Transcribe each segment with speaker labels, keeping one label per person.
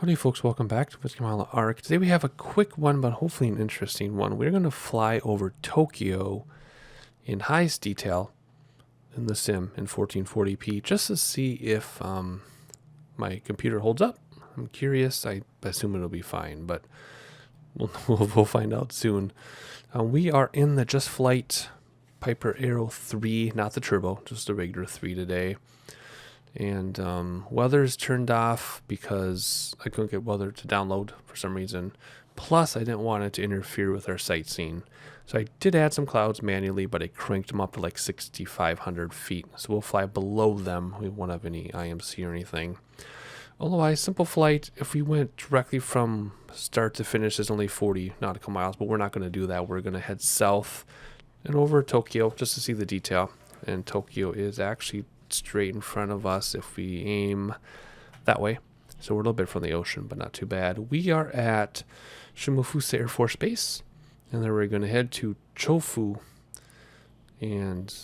Speaker 1: Howdy folks, welcome back to Kamala Arc. Today we have a quick one, but hopefully an interesting one. We're going to fly over Tokyo in highest detail in the sim in 1440p just to see if my computer holds up. I'm curious. I assume it'll be fine, but we'll find out soon. We are in the Just Flight Piper Aero 3, not the turbo, just the regular 3 today. And weather's turned off because I couldn't get weather to download for some reason. Plus, I didn't want it to interfere with our sightseeing. So I did add some clouds manually, but I cranked them up to like 6,500 feet. So we'll fly below them. We won't have any IMC or anything. Otherwise, simple flight. If we went directly from start to finish, is only 40 nautical miles, but we're not going to do that. We're going to head south and over Tokyo just to see the detail. And Tokyo is actually straight in front of us if we aim that way. So we're a little bit from the ocean, but not too bad. We are at Shimofusa Air Force Base, and then we're going to head to Chōfu and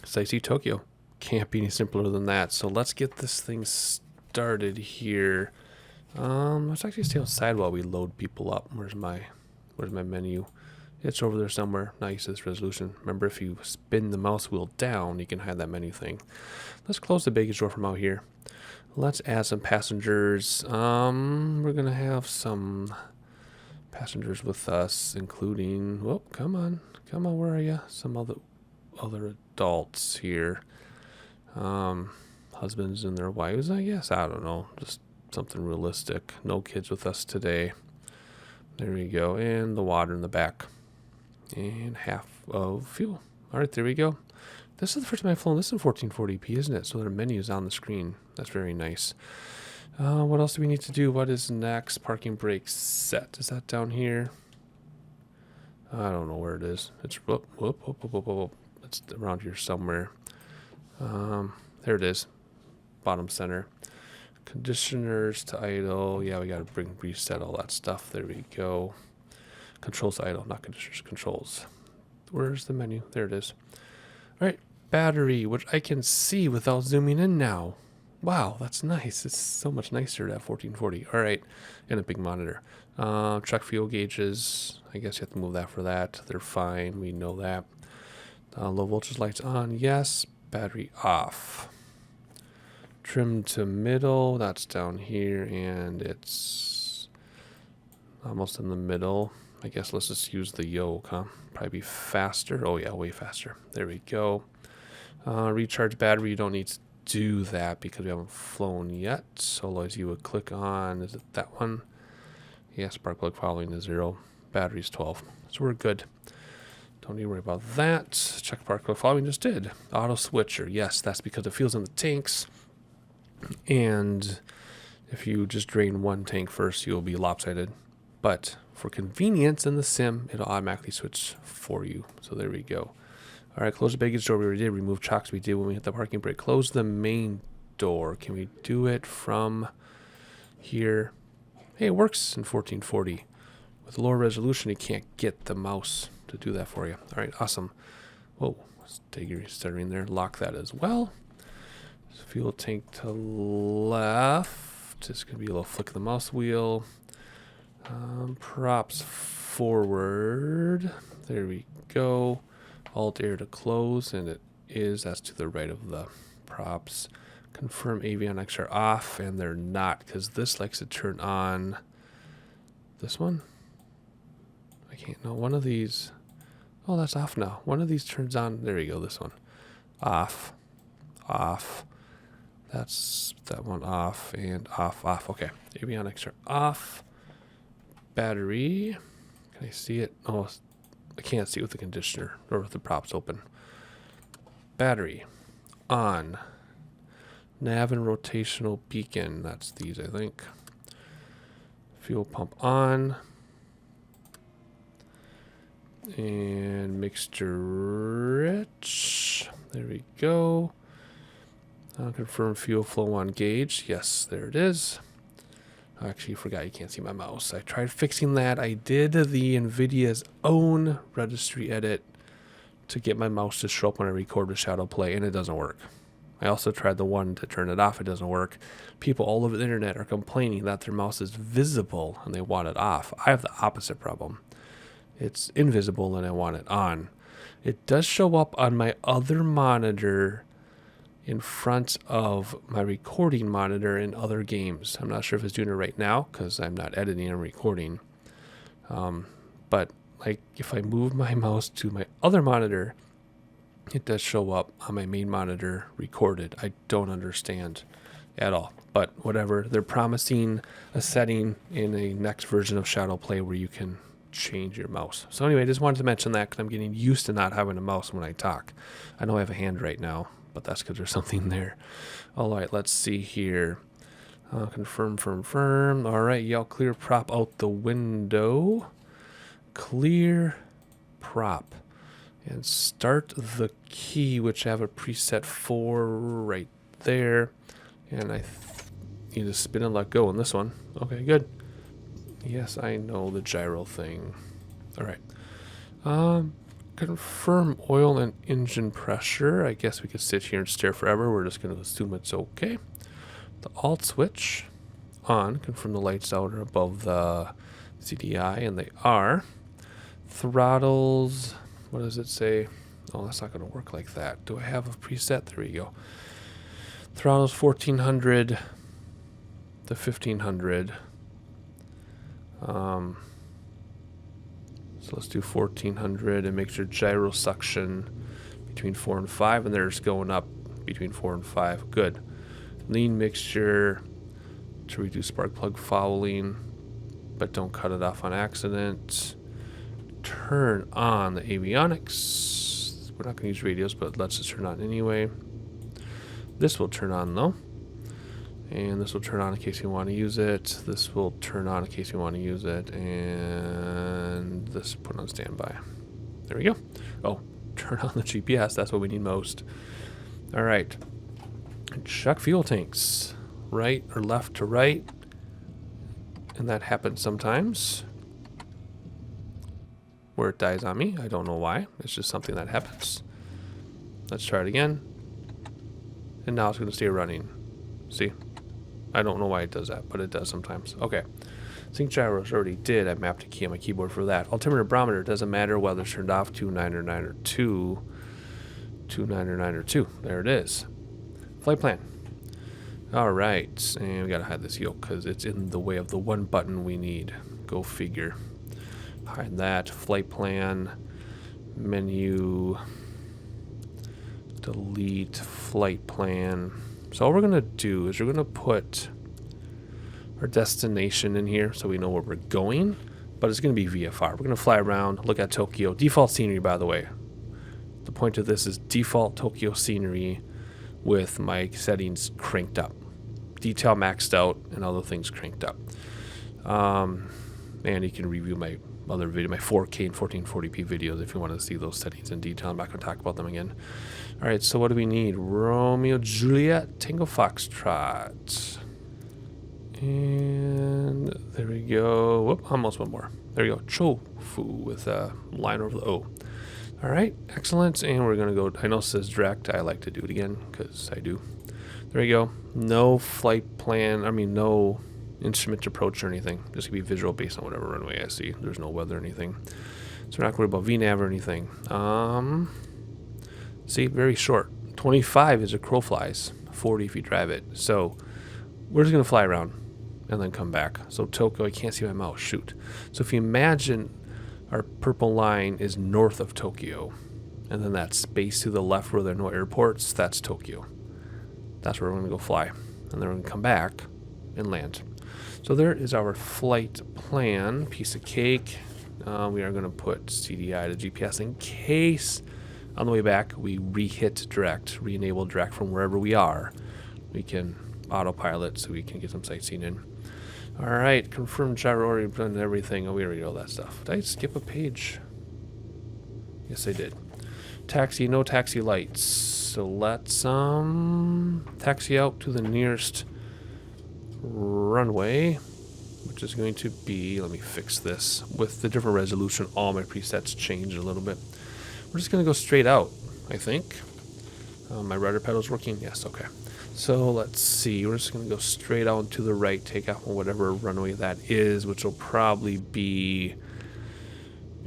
Speaker 1: sightsee Tokyo. Can't be any simpler than that. So let's get this thing started here. Let's actually stay outside while we load people up. Where's my menu? It's over there somewhere. Nice, this resolution. Remember, if you spin the mouse wheel down, you can hide that menu thing. Let's close the baggage door from out here. Let's add some passengers. We're going to have some passengers with us, including... Whoa, come on, where are you? Some other adults here. Husbands and their wives, I guess. I don't know. Just something realistic. No kids with us today. There we go. And the water in the back. And half of fuel. All right, there we go. This is the first time I've flown this in 1440p, isn't it? So there are menus on the screen. That's very nice. What else do we need to do? What is next? Parking brake set. Is that down here? I don't know where it is. It's whoop. It's around here somewhere. There it is. Bottom center. Conditioners to idle. Yeah, we got to reset all that stuff. There we go. Controls to idle, not conditioners, controls. Where's the menu? There it is. All right, battery, which I can see without zooming in now. Wow, that's nice. It's so much nicer at 1440. All right, and a big monitor. Check fuel gauges. I guess you have to move that for that. They're fine. We know that. Low voltage lights on. Yes. Battery off. Trim to middle. That's down here, and it's almost in the middle. I guess let's just use the yoke, huh? Probably be faster. Oh yeah, way faster. There we go. Recharge battery. You don't need to do that because we haven't flown yet. So otherwise you would click on, is it that one? Yeah, spark plug following the 0. Battery's 12. So we're good. Don't need to worry about that. Check spark plug following, just did. Auto switcher. Yes, that's because it fuels in the tanks. And if you just drain one tank first, you'll be lopsided. But for convenience in the sim, it'll automatically switch for you. So there we go. All right, close the baggage door. We already did. Remove chocks. We did when we hit the parking brake. Close the main door. Can we do it from here? Hey, it works in 1440. With lower resolution, you can't get the mouse to do that for you. All right, awesome. Whoa, stuttering there. Lock that as well. Fuel tank to left. Just going to be a little flick of the mouse wheel. Props forward. There we go. Alt air to close, and it is. That's to the right of the props. Confirm avionics are off, and they're not because this likes to turn on. This one? I can't know. One of these. Oh, that's off now. One of these turns on. There you go. This one. Off. Off. That's that one off and off. Off. Okay. Avionics are off. Battery. Can I see it? Oh, I can't see it with the conditioner or with the props open. Battery on. Nav and rotational beacon. That's these, I think. Fuel pump on. And mixture rich. There we go. Confirm fuel flow on gauge. Yes, there it is. I actually forgot you can't see my mouse. I tried fixing that. I did the NVIDIA's own registry edit to get my mouse to show up when I record with Shadow Play, and it doesn't work. I also tried the one to turn it off. It doesn't work. People all over the internet are complaining that their mouse is visible and they want it off. I have the opposite problem. It's invisible and I want it on. It does show up on my other monitor in front of my recording monitor in other games. I'm not sure if it's doing it right now because I'm not editing and recording. But like if I move my mouse to my other monitor, it does show up on my main monitor recorded. I don't understand at all. But whatever, they're promising a setting in a next version of Shadow Play where you can change your mouse. So anyway, I just wanted to mention that because I'm getting used to not having a mouse when I talk. I know I have a hand right now, but that's because there's something there. All right, let's see here. Confirm. All right, y'all clear prop out the window. Clear prop. And start the key, which I have a preset for right there. And I need to spin and let go on this one. Okay, good. Yes, I know the gyro thing. All right. Confirm oil and engine pressure. I guess we could sit here and stare forever. We're just going to assume it's okay. The alt switch on. Confirm the lights out are above the CDI, and they are. Throttles. What does it say? Oh, that's not going to work like that. Do I have a preset? There we go. Throttles 1400 to 1500. So let's do 1400 and make sure gyro suction between 4 and 5, and there's going up between 4 and 5. Good. Lean mixture to reduce spark plug fouling, but don't cut it off on accident. Turn on the avionics. We're not going to use radios, but let's just turn on anyway. This will turn on though. And this will turn on in case you want to use it. This will turn on in case you want to use it. And this put on standby. There we go. Oh, turn on the GPS. That's what we need most. All right. Check fuel tanks. Right or left to right. And that happens sometimes. Where it dies on me. I don't know why. It's just something that happens. Let's try it again. And now it's going to stay running. See? I don't know why it does that, but it does sometimes. Okay. Sync gyros already did. I mapped a key on my keyboard for that. Altimeter barometer. Doesn't matter whether it's turned off 2.9 or 9 or 2. 2.9 or 9 or 2. There it is. Flight plan. All right. And we got to hide this yoke because it's in the way of the one button we need. Go figure. Hide that. Flight plan. Menu. Delete flight plan. So all we're going to do is we're going to put our destination in here so we know where we're going, but it's going to be VFR. We're going to fly around, look at Tokyo. Default scenery, by the way. The point of this is default Tokyo scenery with my settings cranked up. Detail maxed out and other things cranked up. And you can review my other video, my 4K and 1440p videos if you want to see those settings in detail. I'm not going to talk about them again. All right, so what do we need? Romeo, Juliet, Tango, Foxtrot. And there we go. Whoop, almost one more. There we go. Chōfu with a line over the O. All right, excellent. And we're going to go, I know it says direct. I like to do it again because I do. There we go. No flight plan. No instrument approach or anything. Just gonna be visual based on whatever runway I see. There's no weather or anything. So we're not worried about VNAV or anything. See, very short. 25 is a crow flies. 40 if you drive it. So we're just gonna fly around and then come back. So Tokyo, I can't see my mouse. Shoot. So if you imagine our purple line is north of Tokyo, and then that space to the left where there are no airports, that's Tokyo. That's where we're gonna go fly. And then we're gonna come back and land. So there is our flight plan, piece of cake. We are going to put CDI to GPS in case on the way back we re-hit direct, re-enable direct from wherever we are. We can autopilot so we can get some sightseeing in. All right, confirm gyro already done everything. Oh, we already know that stuff. Did I skip a page? Yes, I did. Taxi, no taxi lights. So let's taxi out to the nearest runway, which is going to be, let me fix this with the different resolution. All my presets changed a little bit. We're just going to go straight out, I think. My rudder pedal's working? Yes, okay. So let's see. We're just going to go straight out to the right, take off on whatever runway that is, which will probably be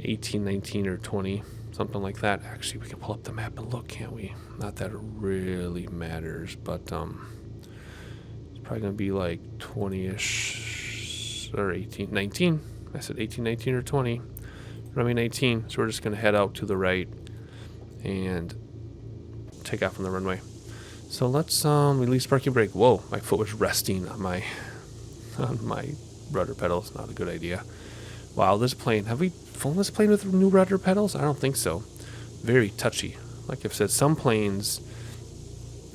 Speaker 1: 18, 19, or 20, something like that. Actually, we can pull up the map and look, can't we? Not that it really matters, but it's probably going to be like 20-ish or 18, 19. I said 18, 19, or 20. Runway 19. So we're just going to head out to the right and take off on the runway. So let's release parking brake. Whoa, my foot was resting on my rudder pedals. Not a good idea. Wow, this plane. Have we flown this plane with new rudder pedals? I don't think so. Very touchy. Like I've said, some planes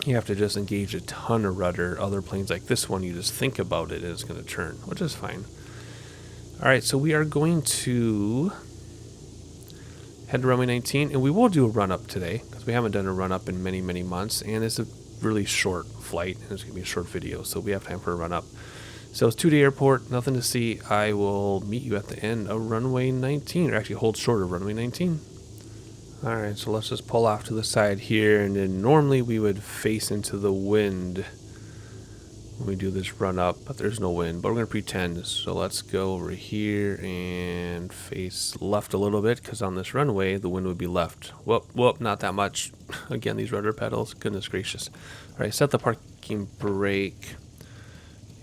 Speaker 1: you have to just engage a ton of rudder. Other planes like this one, you just think about it and it's going to turn, which is fine. All right, so we are going to head to runway 19, and we will do a run-up today because we haven't done a run-up in many, many months, and it's a really short flight, and it's going to be a short video, so we have time for a run-up. So it's 2-day airport, nothing to see. I will meet you at the end of runway 19, or actually hold short of runway 19. All right, so let's just pull off to the side here, and then normally we would face into the wind when we do this run up, but there's no wind, but we're going to pretend. So let's go over here and face left a little bit, because on this runway the wind would be left. Whoop, not that much. Again, these rudder pedals, goodness gracious. All right, set the parking brake,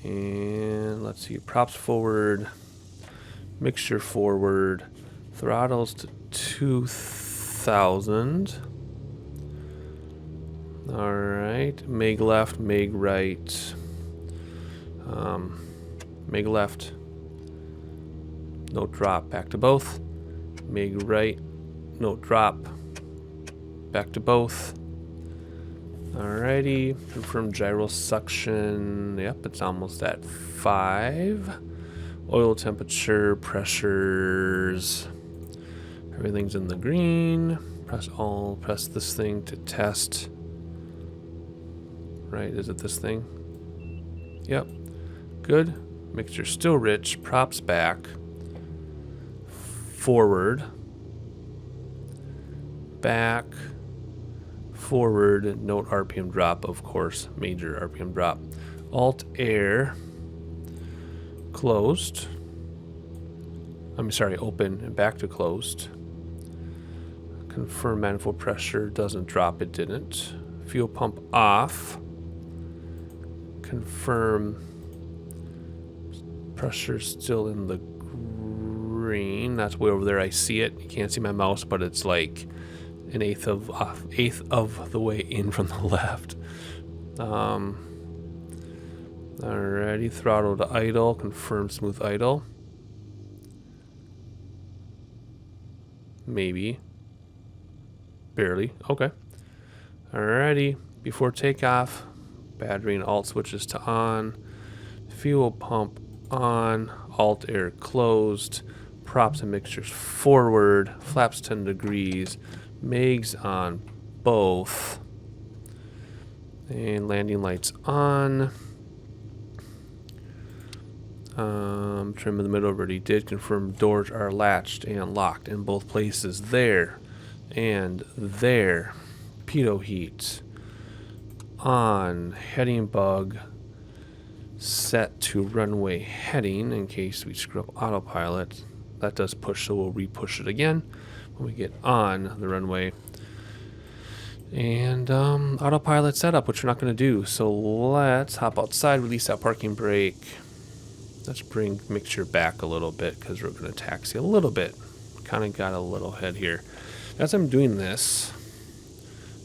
Speaker 1: and let's see, props forward, mixture forward, throttles to 2,000. All right, meg left, meg right. Meg left, no drop, back to both. Meg right, no drop, back to both. Alrighty, confirm gyro suction. Yep, it's almost at 5. Oil temperature, pressures, everything's in the green. Press this thing to test. Right, is it this thing? Yep. Good. Mixture still rich. Props back. Forward. Back. Forward. Note RPM drop, of course. Major RPM drop. Alt air. Closed. I'm sorry, open and back to closed. Confirm manifold pressure. Doesn't drop. It didn't. Fuel pump off. Confirm pressure still in the green. That's way over there. I see it. You can't see my mouse, but it's like an eighth of the way in from the left. Alrighty, throttle to idle. Confirm smooth idle. Maybe. Barely. Okay. Alrighty. Before takeoff, battery and alt switches to on. Fuel pump on. Alt air closed. Props and mixtures forward. Flaps 10 degrees. Megs on both. And landing lights on. Trim in the middle already did. Confirm doors are latched and locked in both places. There and there. Pitot heat on. Heading bug set to runway heading in case we screw up autopilot. That does push, so we'll re-push it again when we get on the runway. And autopilot setup, which we're not going to do. So let's hop outside, release that parking brake. Let's bring mixture back a little bit because we're going to taxi a little bit. Kind of got a little head here. As I'm doing this,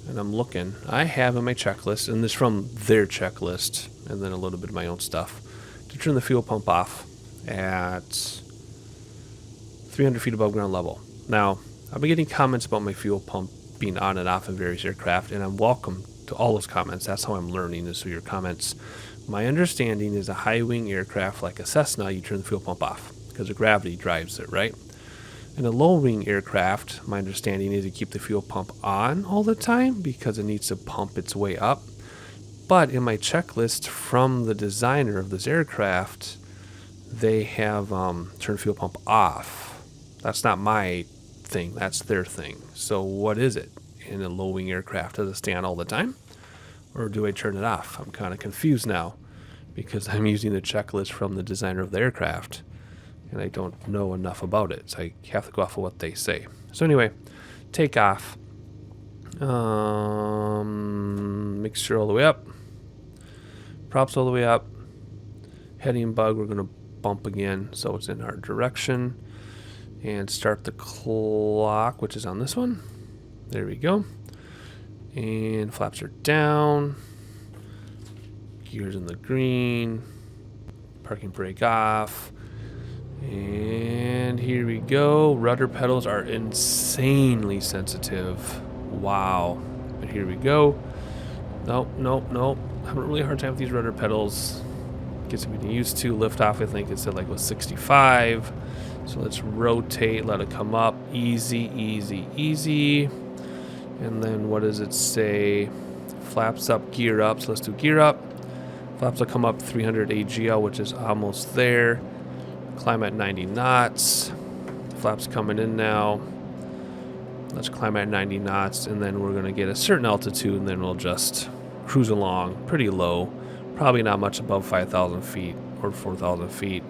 Speaker 1: and I'm looking, I have in my checklist, and this is from their checklist, and then a little bit of my own stuff, to turn the fuel pump off at 300 feet above ground level. Now, I've been getting comments about my fuel pump being on and off in various aircraft, and I'm welcome to all those comments. That's how I'm learning, is through your comments. My understanding is a high-wing aircraft like a Cessna, you turn the fuel pump off because the gravity drives it, right? In a low-wing aircraft, my understanding is to keep the fuel pump on all the time because it needs to pump its way up. But in my checklist from the designer of this aircraft, they have turned fuel pump off. That's not my thing. That's their thing. So what is it? in a low-wing aircraft? Does it stay on all the time? Or do I turn it off? I'm kind of confused now because I'm using the checklist from the designer of the aircraft and I don't know enough about it. So I have to go off of what they say. So anyway, takeoff. Mixture all the way up. Props all the way up. Heading bug, we're going to bump again so it's in our direction. And start the clock, which is on this one. There we go. And flaps are down. Gears in the green. Parking brake off. And here we go. Rudder pedals are insanely sensitive. Wow. But here we go. Nope. Having a really hard time with these rudder pedals. Gets me used to. Lift off, I think it said like was 65. So let's rotate, let it come up. Easy. And then what does it say? Flaps up, gear up. So let's do gear up. Flaps will come up 300 AGL, which is almost there. Climb at 90 knots. Flaps coming in now. Let's climb at 90 knots, and then we're going to get a certain altitude, and then we'll just cruise along pretty low. Probably not much above 5,000 feet or 4,000 feet.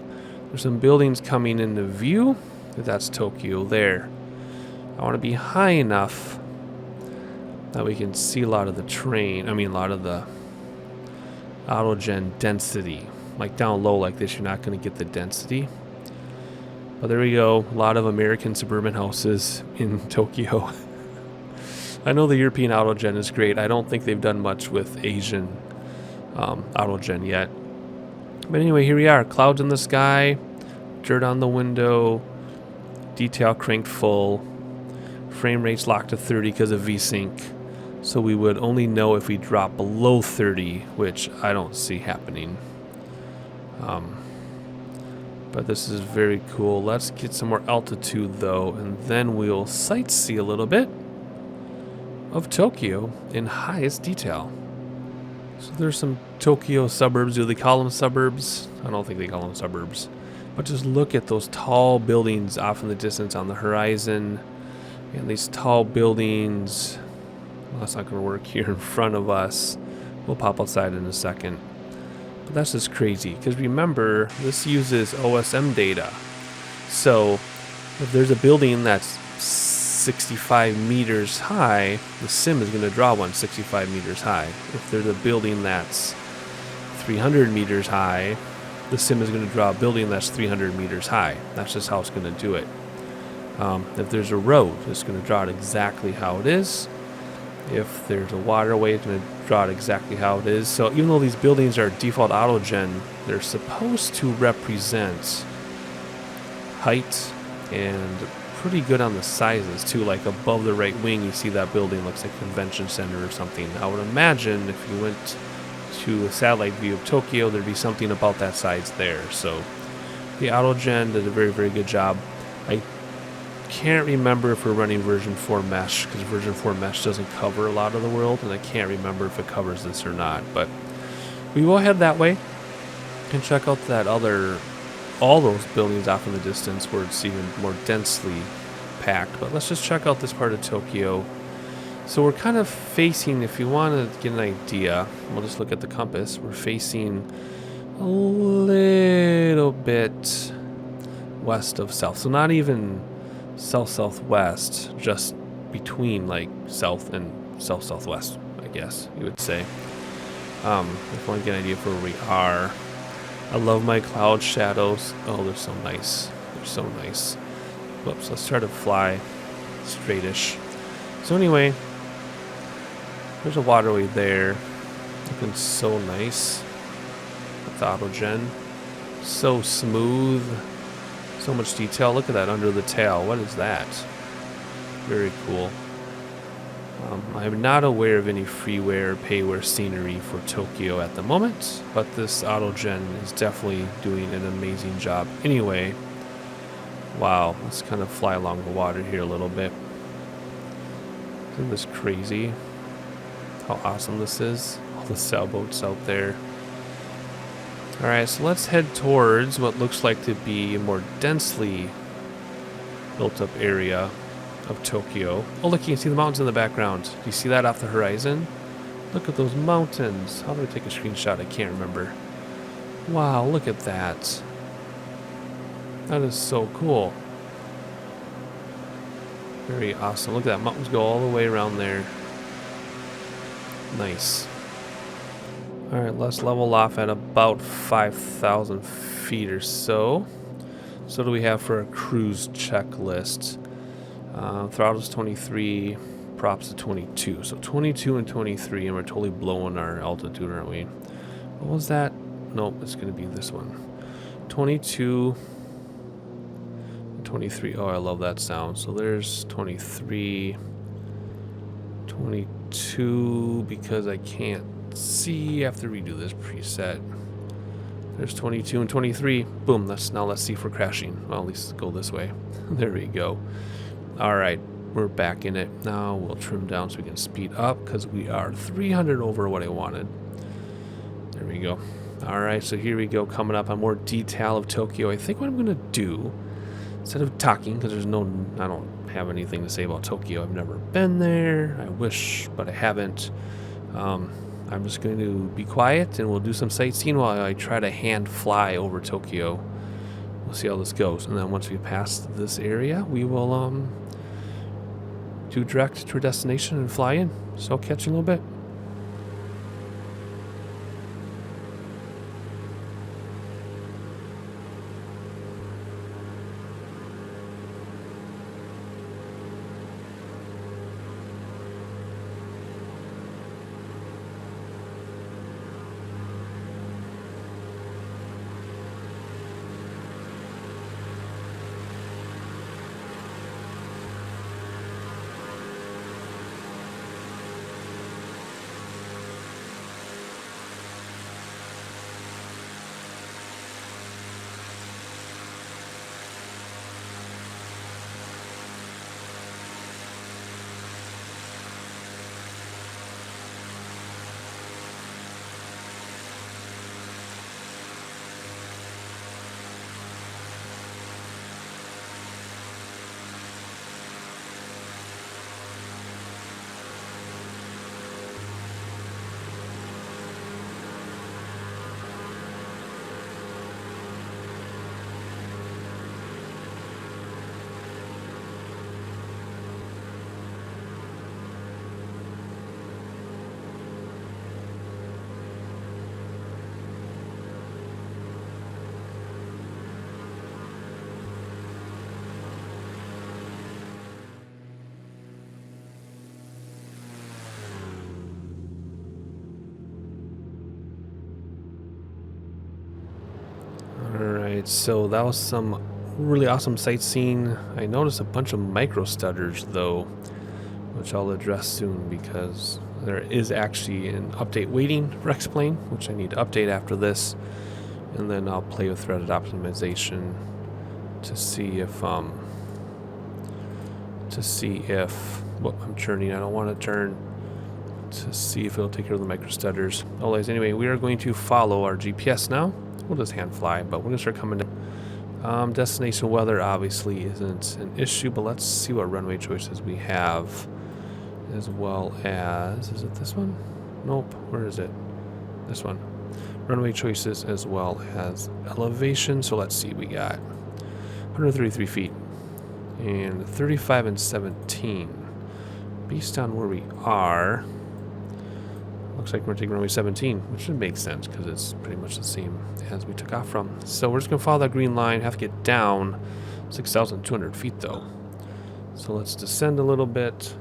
Speaker 1: There's some buildings coming into view. That's Tokyo there. I want to be high enough that we can see a lot of the a lot of the autogen density. Like down low like this, you're not going to get the density. But there we go. A lot of American suburban houses in Tokyo. I know the European autogen is great. I don't think they've done much with Asian autogen yet. But anyway, here we are. Clouds in the sky, dirt on the window, detail cranked full, frame rates locked to 30 because of VSync. So we would only know if we drop below 30, which I don't see happening. But this is very cool. Let's get some more altitude though, and then we'll sightsee a little bit of Tokyo in highest detail. So there's some Tokyo suburbs. Do they call them suburbs? I don't think they call them suburbs. But just look at those tall buildings off in the distance on the horizon. And these tall buildings. Well, that's not going to work here in front of us. We'll pop outside in a second. But that's just crazy. Because remember, this uses OSM data. So if there's a building that's 65 meters high, the sim is going to draw one 65 meters high. If there's a building that's 300 meters high, the sim is going to draw a building that's 300 meters high. That's just how it's going to do it. If there's a road, it's going to draw it exactly how it is. If there's a waterway, it's going to draw it exactly how it is. So even though these buildings are default autogen, they're supposed to represent height and pretty good on the sizes too. Like above the right wing, you see that building looks like a convention center or something. I would imagine if you went to a satellite view of Tokyo, there'd be something about that size there. So the autogen did a very, very good job. I can't remember if we're running version 4 mesh, because version 4 mesh doesn't cover a lot of the world, and I can't remember if it covers this or not. But we will head that way and check out that all those buildings off in the distance where it's even more densely packed. But let's just check out this part of Tokyo. So we're kind of facing, if you want to get an idea, we'll just look at the compass. We're facing a little bit west of south. So not even south-southwest, just between like south and south-southwest, I guess you would say. If you want to get an idea of where we are. I love my cloud shadows. Oh, they're so nice. They're so nice. Whoops, let's try to fly straightish. So anyway, there's a waterway there. Looking so nice. With the autogen. So smooth. So much detail. Look at that under the tail. What is that? Very cool. I'm not aware of any freeware or payware scenery for Tokyo at the moment, but this autogen is definitely doing an amazing job. Anyway, wow, let's kind of fly along the water here a little bit. Isn't this crazy? How awesome this is. All the sailboats out there. Alright, so let's head towards what looks like to be a more densely built up area. of Tokyo. Oh, look, you can see the mountains in the background. Do you see that off the horizon? Look at those mountains. How do I take a screenshot? I can't remember. Wow, look at that. That is so cool. Very awesome. Look at that. Mountains go all the way around there. Nice. Alright, let's level off at about 5,000 feet or so. So what do we have for a cruise checklist? Throttle's 23, props to 22. So 22 and 23, and we're totally blowing our altitude, aren't we? What was that? Nope, it's going to be this one. 22, 23. Oh, I love that sound. So there's 23, 22, because I can't see. I have to redo this preset. There's 22 and 23. Boom. Let's see if we're crashing. Well, at least go this way. There we go. All right, we're back in it. Now we'll trim down so we can speed up because we are 300 over what I wanted. There we go. All right, so here we go. Coming up on more detail of Tokyo. I think what I'm going to do, instead of talking, because I don't have anything to say about Tokyo. I've never been there. I wish, but I haven't. I'm just going to be quiet and we'll do some sightseeing while I try to hand fly over Tokyo. We'll see how this goes. And then once we pass this area, we will do direct to our destination and fly in. So I'll catch you in a little bit. Alright, so that was some really awesome sightseeing. I noticed a bunch of micro stutters though, which I'll address soon because there is actually an update waiting for X-Plane, which I need to update after this, and then I'll play with threaded optimization to see if what I'm turning, I don't want to turn, to see if it'll take care of the micro stutters. Always, anyway, we are going to follow our GPS now. We'll just hand fly, but we're gonna start coming in. Destination weather obviously isn't an issue, but let's see what runway choices we have, as well as, is it this one? Nope, where is it? This one. Runway choices as well as elevation. So let's see, we got 133 feet and 35 and 17. Based on where we are, looks like we're taking runway 17, which should make sense because it's pretty much the same as we took off from. So we're just going to follow that green line, have to get down 6,200 feet though. So let's descend a little bit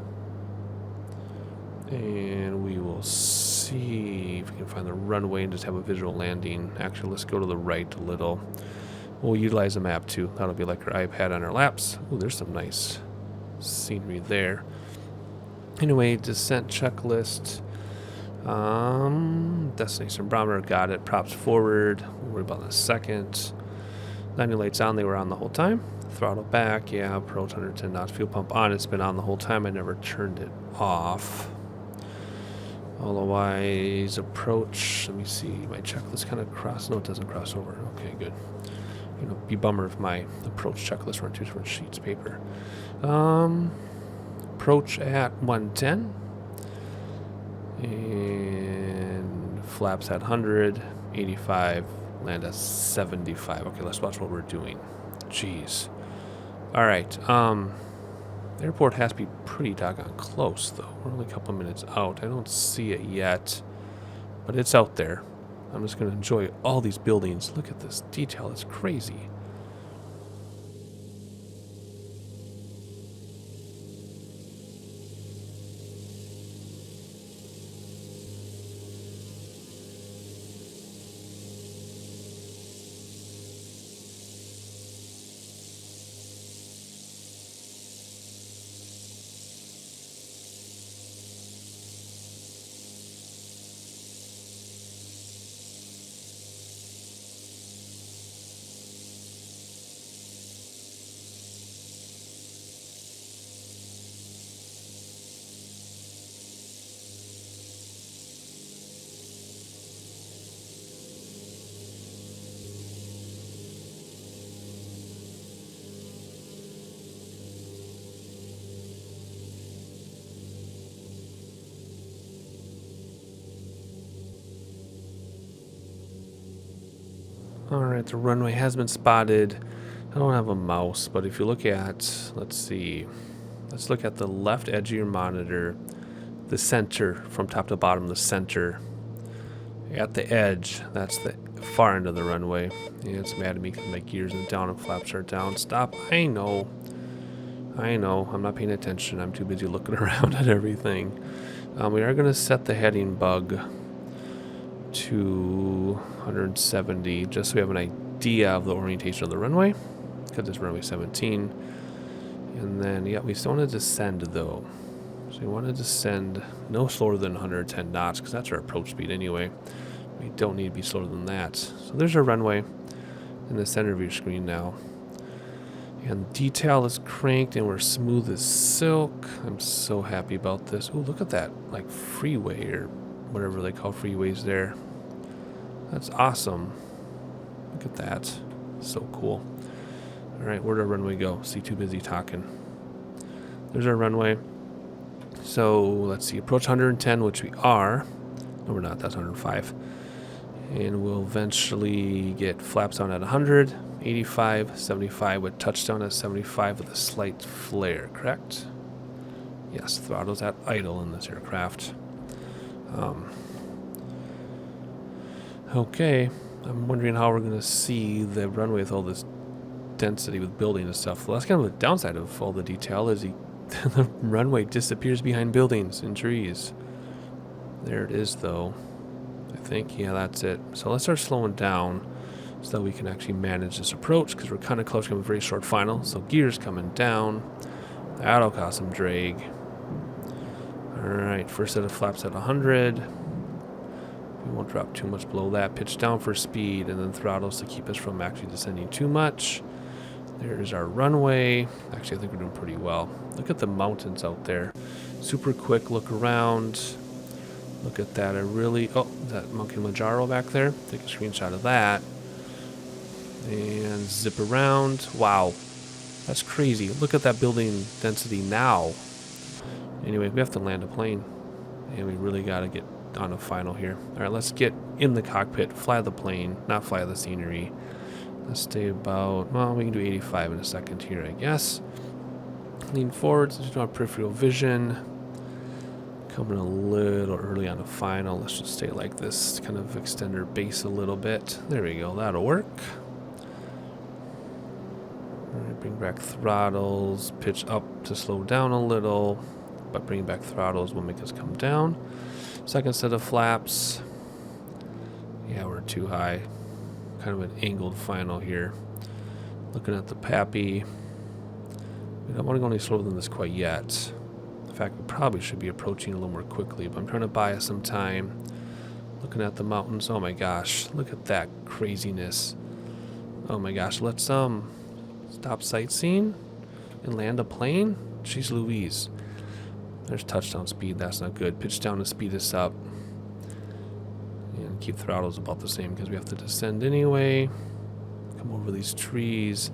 Speaker 1: and we will see if we can find the runway and just have a visual landing. Actually, let's go to the right a little. We'll utilize the map too. That'll be like our iPad on our laps. Oh, there's some nice scenery there. Anyway, descent checklist. Destination barometer, got it. Props forward. We'll worry about in a second. Landing lights on, they were on the whole time. Throttle back, yeah. Approach 110 knots. Fuel pump on, it's been on the whole time. I never turned it off. Otherwise, approach. Let me see. My checklist kind of cross. No, it doesn't cross over. Okay, good. You know, be bummer if my approach checklist were on two different sheets of paper. approach at 110. And flaps at 100, 85, land at 75. Okay, let's watch what we're doing. Jeez. All right. The airport has to be pretty doggone close, though. We're only a couple minutes out. I don't see it yet, but it's out there. I'm just going to enjoy all these buildings. Look at this detail. It's crazy. Alright, the runway has been spotted. I don't have a mouse, but if you look at, let's see, let's look at the left edge of your monitor, the center, from top to bottom, the center. At the edge, that's the far end of the runway. Yeah, it's mad at me because my gears are down and flaps are down. Stop. I know. I'm not paying attention. I'm too busy looking around at everything. We are going to set the heading bug to 170 just so we have an idea of the orientation of the runway, because it's runway 17. And then, yeah, we still want to descend though. So we want to descend no slower than 110 knots because that's our approach speed anyway. We don't need to be slower than that. So there's our runway in the center of your screen now. And detail is cranked and we're smooth as silk. I'm so happy about this. Oh, look at that, like freeway or whatever they call freeways there. That's awesome. Look at that. So cool. All right, where'd our runway go? See, too busy talking. There's our runway. So let's see, approach 110, which we are. No, we're not. That's 105. And we'll eventually get flaps down at 100, 85, 75 with touchdown at 75 with a slight flare, correct? Yes, throttle's at idle in this aircraft. Okay, I'm wondering how we're going to see the runway with all this density with building and stuff. Well, that's kind of the downside of all the detail is the runway disappears behind buildings and trees. There it is, though. I think, yeah, that's it. So let's start slowing down so that we can actually manage this approach because we're kind of close to a very short final. So gears coming down. That'll cause some drag. All right, first set of flaps at 100. We won't drop too much below that. Pitch down for speed and then throttles to keep us from actually descending too much. There's our runway. Actually, I think we're doing pretty well. Look at the mountains out there. Super quick look around. Look at that. Oh, is that Monkey Manjaro back there? Take a screenshot of that. And zip around. Wow. That's crazy. Look at that building density now. Anyway, we have to land a plane. And we really got to get on a final here. All right, let's get in the cockpit, fly the plane, not fly the scenery. Let's stay about, well, we can do 85 in a second here, I guess. Lean forward so you don't have peripheral vision. Coming a little early on the final. Let's just stay like this, kind of extend our base a little bit. There we go, that'll work. All right, bring back throttles, pitch up to slow down a little, but bringing back throttles will make us come down. Second set of flaps. Yeah, we're too high. Kind of an angled final here. Looking at the Pappy. We don't want to go any slower than this quite yet. In fact, we probably should be approaching a little more quickly, but I'm trying to buy us some time. Looking at the mountains. Oh my gosh, look at that craziness. Oh my gosh, let's stop sightseeing and land a plane. Jeez Louise. There's touchdown speed, that's not good. Pitch down to speed us up. And keep throttles about the same because we have to descend anyway. Come over these trees.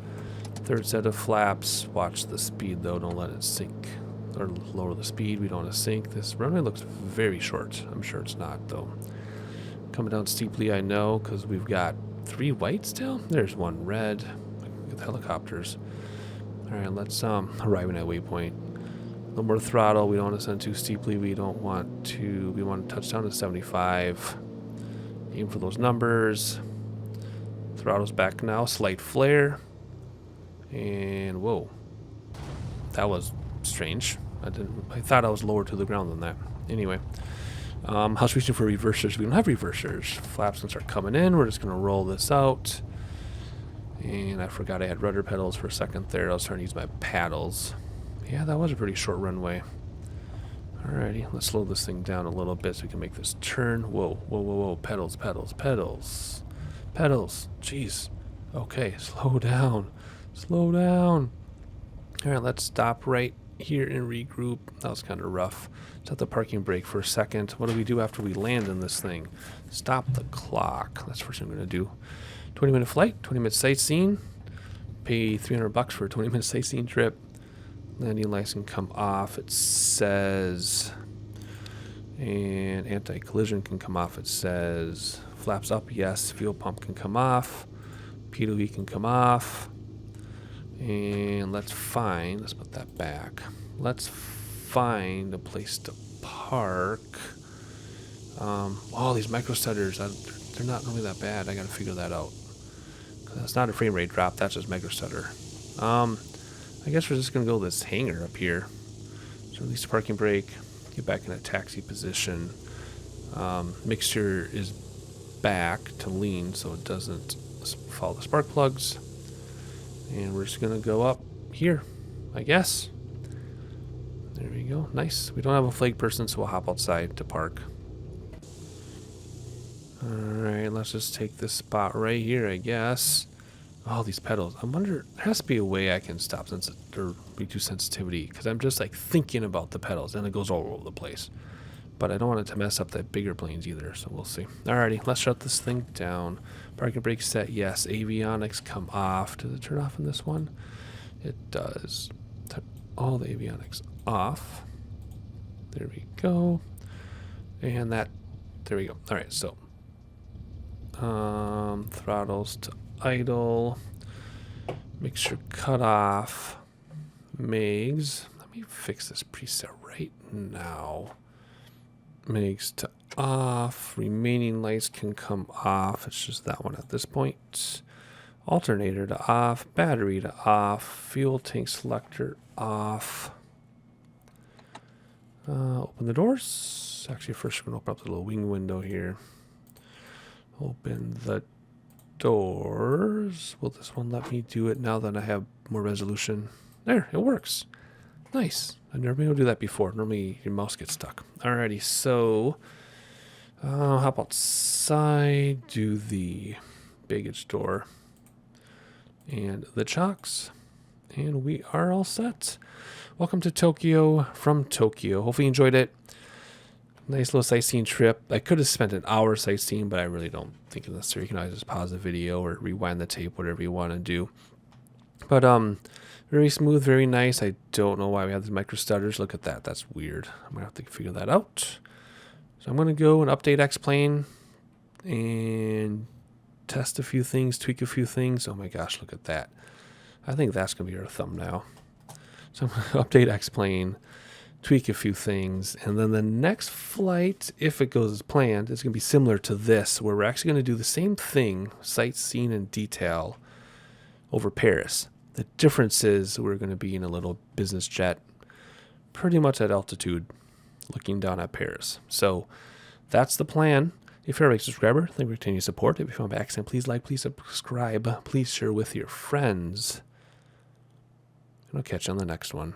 Speaker 1: Third set of flaps. Watch the speed though, don't let it sink. or lower the speed. We don't want to sink. This runway looks very short. I'm sure it's not, though. Coming down steeply, I know, because we've got 3 white still. There's 1 red. Get the helicopters. All right, let's arrive at that waypoint. A little more throttle. We don't want to send too steeply. We want to touch down to 75. Aim for those numbers. Throttle's back now. Slight flare. And whoa. That was strange. I thought I was lower to the ground than that. Anyway. How's reaching for reversers? We don't have reversers. Flaps can start coming in. We're just going to roll this out. And I forgot I had rudder pedals for a second there. I was starting to use my paddles. Yeah, that was a pretty short runway. Alrighty, let's slow this thing down a little bit so we can make this turn. Whoa, whoa, whoa, whoa. Pedals, pedals, pedals. Pedals. Jeez. Okay, slow down. Slow down. Alright, let's stop right here and regroup. That was kind of rough. Set the parking brake for a second. What do we do after we land in this thing? Stop the clock. That's the first thing I'm going to do. 20-minute flight, 20-minute sightseeing. Pay $300 for a 20-minute sightseeing trip. Landing lights can come off, it says. And anti-collision can come off, it says. Flaps up, yes. Fuel pump can come off. PWE can come off. And let's put that back. Let's find a place to park. Oh, these micro stutters, they're not really that bad. I gotta figure that out. That's not a frame rate drop, that's just micro stutter. I guess we're just gonna go this hangar up here. So release the parking brake, get back in a taxi position. Mixture is back to lean so it doesn't follow the spark plugs. And we're just gonna go up here, I guess. There we go, nice. We don't have a flag person, so we'll hop outside to park. Alright, let's just take this spot right here, I guess. Oh, these pedals. I wonder, there has to be a way I can stop or reduce sensitivity, because I'm just like thinking about the pedals and it goes all over the place. But I don't want it to mess up that bigger planes either, so we'll see. Alrighty, let's shut this thing down. Parking brake set, yes. Avionics come off. Does it turn off in this one? It does. Turn all the avionics off. There we go. And that, there we go. Alright, so throttles to idle. Mixture cut off. MIGs. Let me fix this preset right now. MIGs to off. Remaining lights can come off. It's just that one at this point. Alternator to off. Battery to off. Fuel tank selector off. Open the doors. Actually, first we're going to open up the little wing window here. Open the doors. Will this one let me do it now that I have more resolution? There, it works. Nice. I've never been able to do that before. Normally your mouse gets stuck. Alrighty, so hop outside, do the baggage door and the chocks, and we are all set. Welcome to Tokyo from Tokyo. Hopefully you enjoyed it. Nice little sightseeing trip. I could have spent an hour sightseeing, but I really don't think it's necessary. You can always just pause the video or rewind the tape, whatever you want to do. But very smooth, very nice. I don't know why we have these micro stutters. Look at that. That's weird. I'm going to have to figure that out. So I'm going to go and update X-Plane and test a few things, tweak a few things. Oh my gosh, look at that. I think that's going to be our thumbnail. So I'm going to update X-Plane, tweak a few things, and then the next flight, if it goes as planned, is going to be similar to this, where we're actually going to do the same thing, sightseeing in detail, over Paris. The difference is we're going to be in a little business jet, pretty much at altitude, looking down at Paris. So that's the plan. If you're a subscriber, thank you for continued support. If you found by accident, please like, please subscribe, please share with your friends. And I'll catch you on the next one.